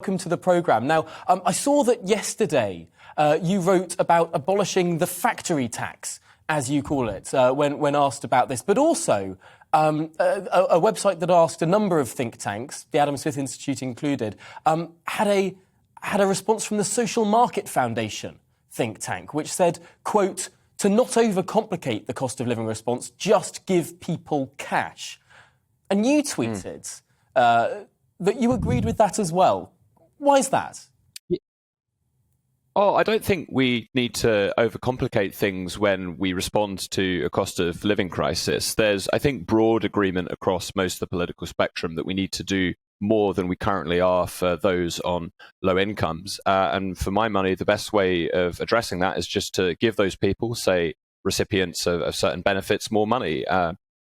Welcome to the programme. Now, I saw that yesterday you wrote about abolishing the factory tax, as you call it, when asked about this, but also a website that asked a number of think tanks, the Adam Smith Institute included, had a response from the Social Market Foundation think tank, which said, quote, to not overcomplicate the cost of living response, just give people cash. And you tweeted that you agreed with that as well. Why is that? Oh, I don't think we need to overcomplicate things when we respond to a cost of living crisis. There's, I think, broad agreement across most of the political spectrum that we need to do more than we currently are for those on low incomes. And for my money, the best way of addressing that is just to give those people, say, recipients of certain benefits, more money.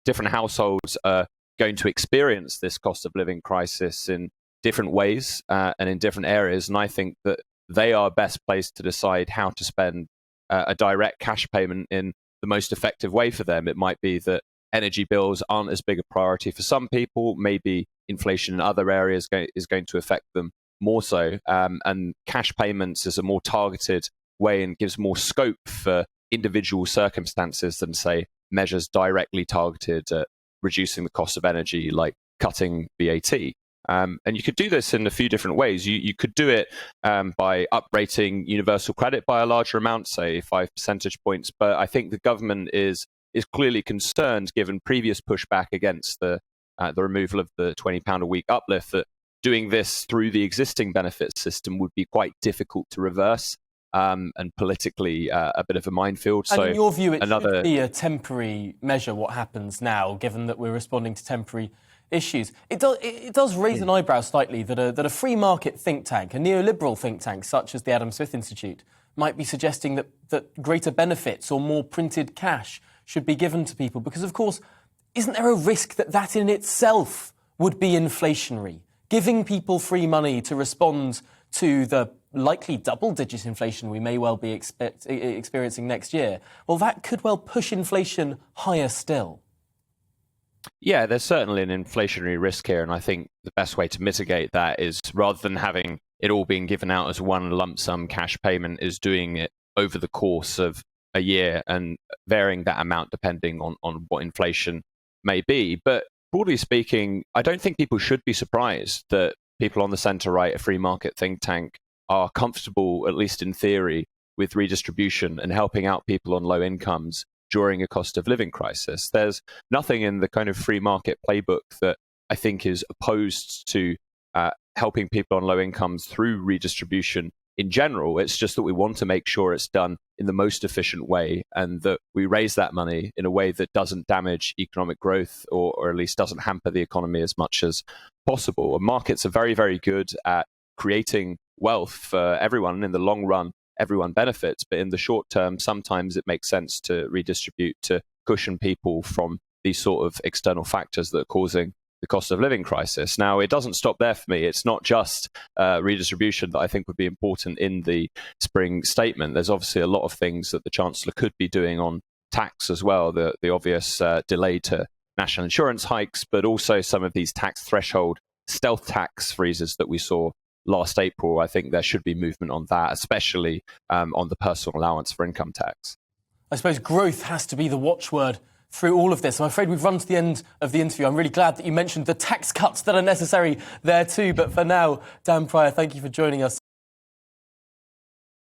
Different households are going to experience this cost of living crisis in different ways and in different areas. And I think that they are best placed to decide how to spend a direct cash payment in the most effective way for them. It might be that energy bills aren't as big a priority for some people. Maybe inflation in other areas is going to affect them more so. And cash payments is a more targeted way and gives more scope for individual circumstances than, say, measures directly targeted at reducing the cost of energy, like cutting VAT. And you could do this in a few different ways. You could do it by uprating universal credit by a larger amount, say 5 percentage points. But I think the government is clearly concerned, given previous pushback against the removal of the £20 a week uplift, that doing this through the existing benefit system would be quite difficult to reverse and politically a bit of a minefield. And so in your view, it should be a temporary measure, what happens now, given that we're responding to temporary issues. It does raise an eyebrow slightly that a free market think tank, a neoliberal think tank such as the Adam Smith Institute, might be suggesting that greater benefits or more printed cash should be given to people. Because, of course, isn't there a risk that in itself would be inflationary? Giving people free money to respond to the likely double-digit inflation we may well be experiencing next year, well, that could well push inflation higher still. Yeah, there's certainly an inflationary risk here, and I think the best way to mitigate that is, rather than having it all being given out as one lump sum cash payment, is doing it over the course of a year and varying that amount depending on what inflation may be. But broadly speaking, I don't think people should be surprised that people on the centre-right, a free market think tank, are comfortable, at least in theory, with redistribution and helping out people on low incomes during a cost of living crisis. There's nothing in the kind of free market playbook that I think is opposed to helping people on low incomes through redistribution in general. It's just that we want to make sure it's done in the most efficient way and that we raise that money in a way that doesn't damage economic growth or at least doesn't hamper the economy as much as possible. And markets are very, very good at creating wealth for everyone. In the long run, everyone benefits, but in the short term, sometimes it makes sense to redistribute to cushion people from these sort of external factors that are causing the cost of living crisis. Now, it doesn't stop there for me. It's not just redistribution that I think would be important in the spring statement. There's obviously a lot of things that the Chancellor could be doing on tax as well, the obvious delay to national insurance hikes, but also some of these tax threshold stealth tax freezes that we saw last April. I think there should be movement on that, especially on the personal allowance for income tax. I suppose growth has to be the watchword through all of this. I'm afraid we've run to the end of the interview. I'm really glad that you mentioned the tax cuts that are necessary there too. But for now, Dan Pryor, thank you for joining us